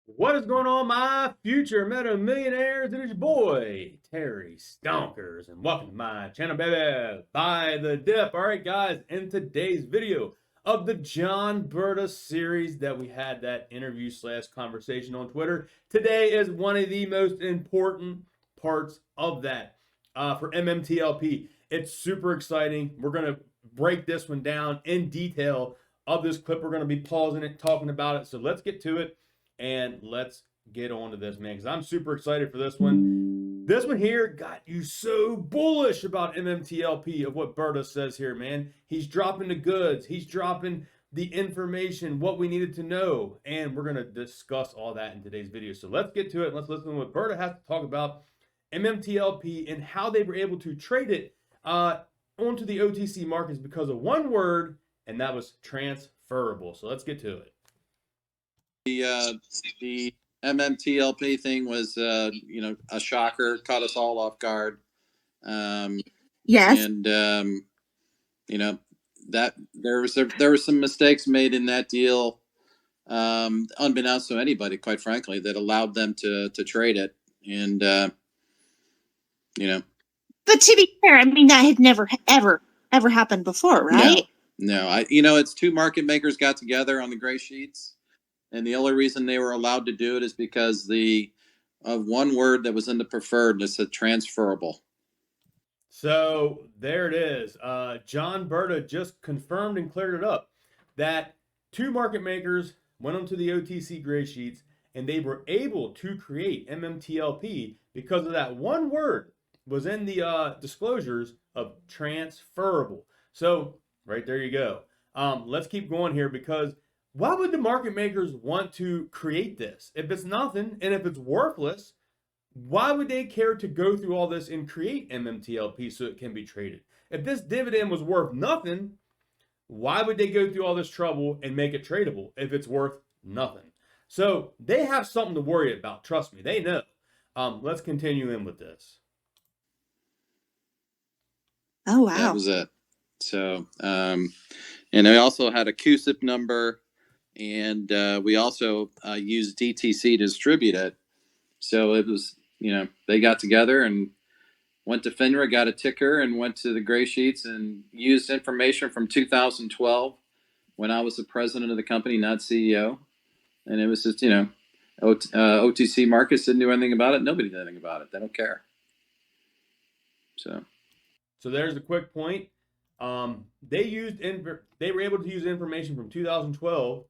What is going on, my future meta millionaires? It is your boy, Terry Stonkers, and welcome to my channel, baby. Buy the dip. All right, guys, in today's video of the John Brda series that we had that interview / conversation on Twitter, today is one of the most important parts of that for MMTLP. It's super exciting. We're going to break this one down in detail of this clip. We're going to be pausing it, talking about it. So let's get to it. And let's get on to this, man, because I'm super excited for this one. This one here got you so bullish about MMTLP of what Brda says here, man. He's dropping the goods. He's dropping the information, what we needed to know. And we're going to discuss all that in today's video. So let's get to it. Let's listen to what Brda has to talk about MMTLP and how they were able to trade it onto the OTC markets because of one word, and that was transferable. So let's get to it. The MMTLP thing was, a shocker, caught us all off guard. Yes. And, that there were some mistakes made in that deal, unbeknownst to anybody, quite frankly, that allowed them to trade it. And, But to be fair, I mean, that had never, ever happened before, right? No, it's two market makers got together on the gray sheets. And the only reason they were allowed to do it is because of one word that was in the preferred that said transferable. So there it is. John Brda just confirmed and cleared it up that two market makers went onto the OTC gray sheets and they were able to create MMTLP because of that one word was in the disclosures of transferable. So right there you go. Let's keep going here because why would the market makers want to create this? If it's nothing and if it's worthless, why would they care to go through all this and create MMTLP so it can be traded? If this dividend was worth nothing, why would they go through all this trouble and make it tradable if it's worth nothing? So they have something to worry about. Trust me, they know. Let's continue in with this. Oh, wow. That was it. So, and they also had a QSIP number. And we also used DTC to distribute it. So it was, they got together and went to FINRA, got a ticker, and went to the gray sheets and used information from 2012 when I was the president of the company, not CEO. And it was just, OTC markets didn't do anything about it. Nobody did anything about it. They don't care. So there's a quick point. They were able to use information from 2012.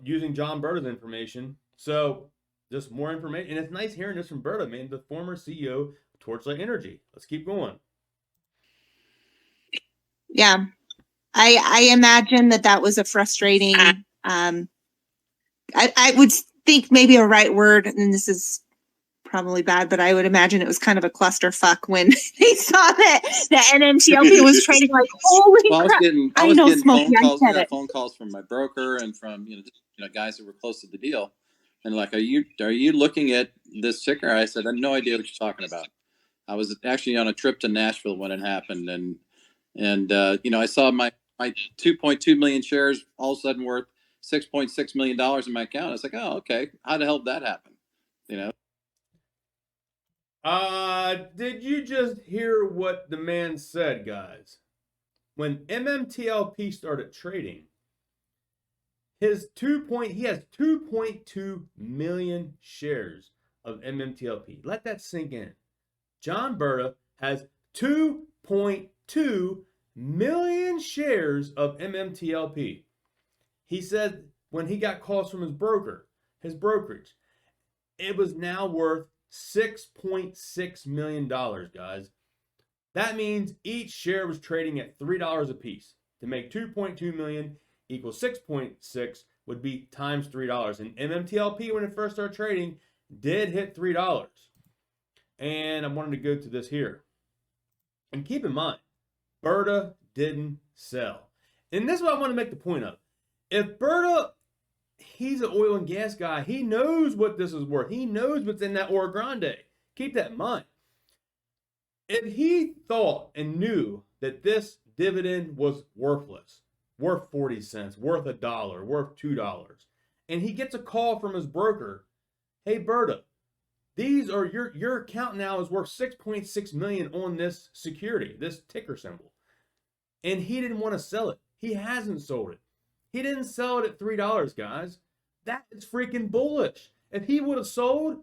Using John Brda's information. So just more information. And it's nice hearing this from Brda, man, the former CEO of Torchlight Energy. Let's keep going. Yeah. I imagine that was a frustrating, I would think maybe a right word, and this is probably bad, but I would imagine it was kind of a clusterfuck when they saw that the MMTLP was trading like, holy crap. I was getting phone calls from my broker and from guys that were close to the deal, and like, are you looking at this ticker? I said, I have no idea what you're talking about. I was actually on a trip to Nashville when it happened, and I saw my 2.2 million shares all of a sudden worth $6.6 million in my account. I was like, oh, okay, how the hell did that happen? Did you just hear what the man said, guys? When MMTLP started trading, he has 2.2 million shares of MMTLP. Let that sink in. John Brda has 2.2 million shares of MMTLP. He said when he got calls from his brokerage, it was now worth $6.6 million, guys. That means each share was trading at $3 a piece. To make 2.2 million equals 6.6 would be times $3. And MMTLP, when it first started trading, did hit $3. And I wanted to go to this here. And keep in mind, Brda didn't sell. And this is what I want to make the point of. If Brda, he's an oil and gas guy. He knows what this is worth. He knows what's in that Oro Grande. Keep that in mind. If he thought and knew that this dividend was worthless, worth 40 cents, worth $1, worth $2, and he gets a call from his broker hey, Brda, these are your account now is worth 6.6 million on this security, this ticker symbol. And he didn't want to sell it. He hasn't sold it. He didn't sell it at $3, guys. That is freaking bullish. If he would have sold,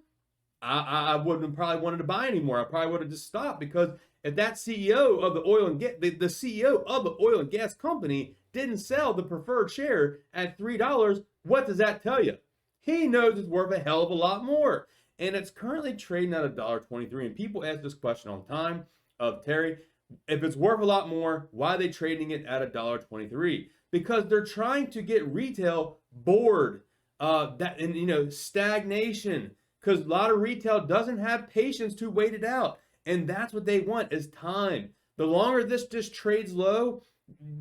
I wouldn't have probably wanted to buy anymore. I probably would have just stopped, because if that CEO of the oil and gas, the CEO of the oil and gas company didn't sell the preferred share at $3, what does that tell you? He knows it's worth a hell of a lot more. And it's currently trading at $1.23. And people ask this question all the time of Terry, if it's worth a lot more, why are they trading it at $1.23? Because they're trying to get retail bored, stagnation. Because a lot of retail doesn't have patience to wait it out. And that's what they want, is time. The longer this just trades low,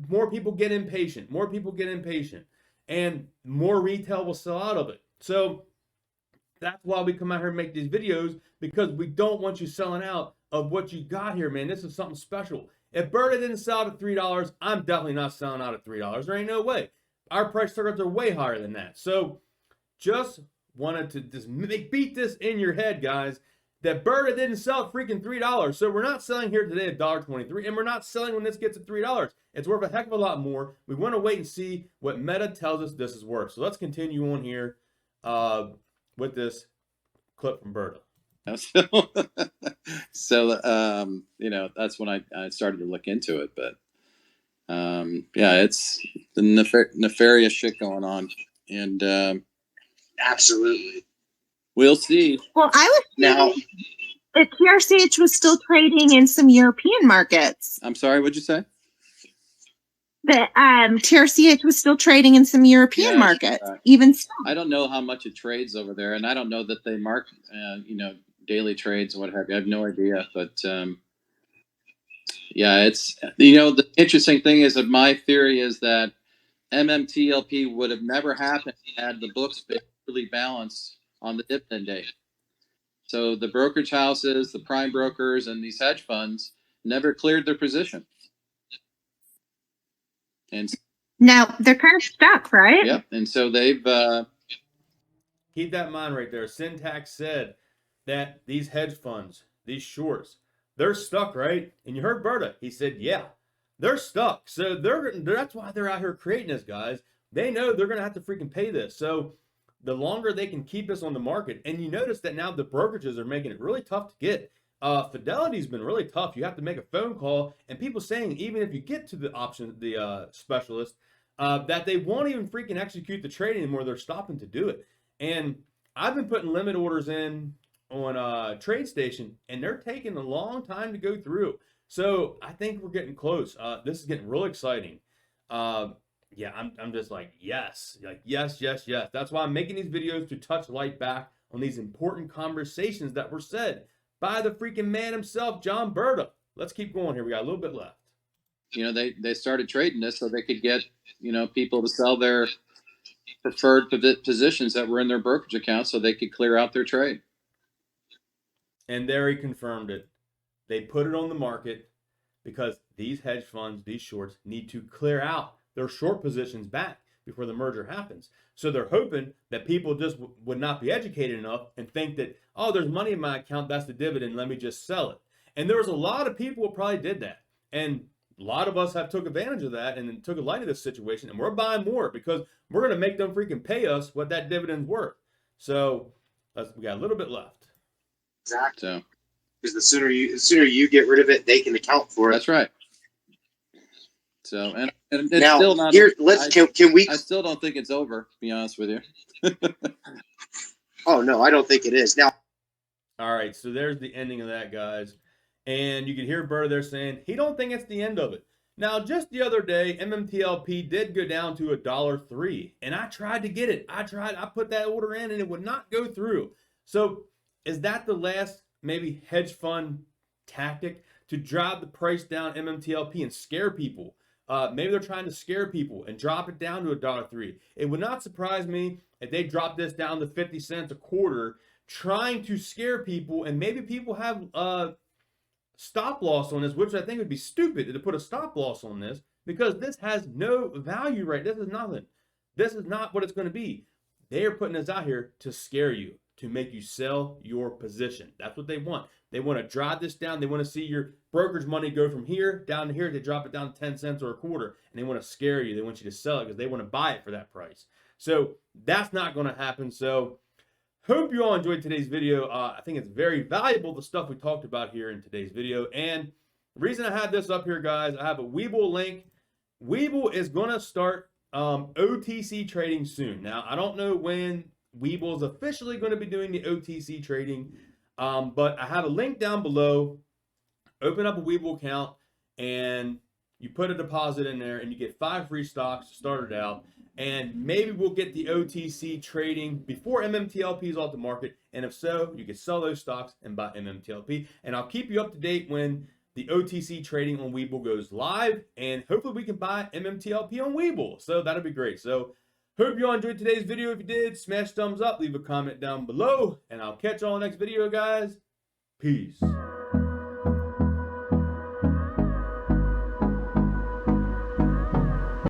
more people get impatient. More people get impatient. And more retail will sell out of it. So that's why we come out here and make these videos, because we don't want you selling out of what you got here, man. This is something special. If Brda didn't sell out at $3, I'm definitely not selling out at $3. There ain't no way. Our price targets are way higher than that. So just wanted to just beat this in your head, guys, that Brda didn't sell at freaking $3. So we're not selling here today at $1.23, and we're not selling when this gets at $3. It's worth a heck of a lot more. We want to wait and see what Meta tells us this is worth. So let's continue on here with this clip from Brda. So that's when I started to look into it. But yeah, it's the nefarious shit going on, and absolutely, we'll see. Well, I was now. The TRCH was still trading in some European markets. I'm sorry, what'd you say? The TRCH was still trading in some European markets, even so. I don't know how much it trades over there, and I don't know that they mark, daily trades and what have you. I have no idea, but yeah, it's the interesting thing is that my theory is that MMTLP would have never happened had the books been really balanced on the dividend day. So the brokerage houses, the prime brokers, and these hedge funds never cleared their position. And now they're kind of stuck, right? Yep. And so they've keep that in mind right there. Syntax said that these hedge funds, these shorts, they're stuck, right? And you heard Brda. He said, yeah, they're stuck. So that's why they're out here creating this, guys. They know they're going to have to freaking pay this. So the longer they can keep us on the market, and you notice that now the brokerages are making it really tough to get. Fidelity's been really tough. You have to make a phone call, and people saying even if you get to the option, the specialist, that they won't even freaking execute the trade anymore. They're stopping to do it. And I've been putting limit orders in on TradeStation, and they're taking a long time to go through. So I think we're getting close. This is getting real exciting. Yeah, I'm just like, yes. That's why I'm making these videos, to touch light back on these important conversations that were said by the freaking man himself, John Brda. Let's keep going here. We got a little bit left. They started trading this so they could get, people to sell their preferred positions that were in their brokerage account so they could clear out their trade. And there he confirmed it. They put it on the market because these hedge funds, these shorts, need to clear out their short positions back before the merger happens. So they're hoping that people just would not be educated enough and think that, oh, there's money in my account, that's the dividend, let me just sell it. And there was a lot of people who probably did that. And a lot of us have took advantage of that and then took a light of this situation, and we're buying more because we're going to make them freaking pay us what that dividend's worth. So we got a little bit left. Exactly. Because the sooner you get rid of it, they can account for it. That's right. So and it's now, still not. Here, can we? I still don't think it's over. To be honest with you. Oh no, I don't think it is. Now. All right, so there's the ending of that, guys. And you can hear Brda there saying he don't think it's the end of it. Now, just the other day, MMTLP did go down to $1.03, and I tried to get it. I put that order in, and it would not go through. So is that the last maybe hedge fund tactic to drive the price down MMTLP and scare people? Maybe they're trying to scare people and drop it down to $1.03. It would not surprise me if they drop this down to 50 cents a quarter, trying to scare people, and maybe people have stop loss on this, which I think would be stupid to put a stop loss on this, because this has no value, right? This is nothing. This is not what it's going to be. They are putting this out here to scare you. to make you sell your position. That's what they want. They want to drive this down. They want to see your brokerage money go from here down to here. They drop it down to 10 cents or a quarter, and they want to scare you. They want you to sell it because they want to buy it for that price. So that's not going to happen. So hope you all enjoyed today's video. I think it's very valuable, the stuff we talked about here in today's video. And the reason I have this up here, guys, I have a Webull link. Webull is going to start OTC trading soon. Now, I don't know when Webull is officially going to be doing the OTC trading, but I have a link down below. Open up a Webull account, and you put a deposit in there, and you get 5 free stocks to start it out. And maybe we'll get the OTC trading before MMTLP is off the market. And if so, you can sell those stocks and buy MMTLP. And I'll keep you up to date when the OTC trading on Webull goes live. And hopefully we can buy MMTLP on Webull. So that'll be great. So hope you all enjoyed today's video. If you did, smash thumbs up, leave a comment down below. And I'll catch you all in the next video, guys. Peace.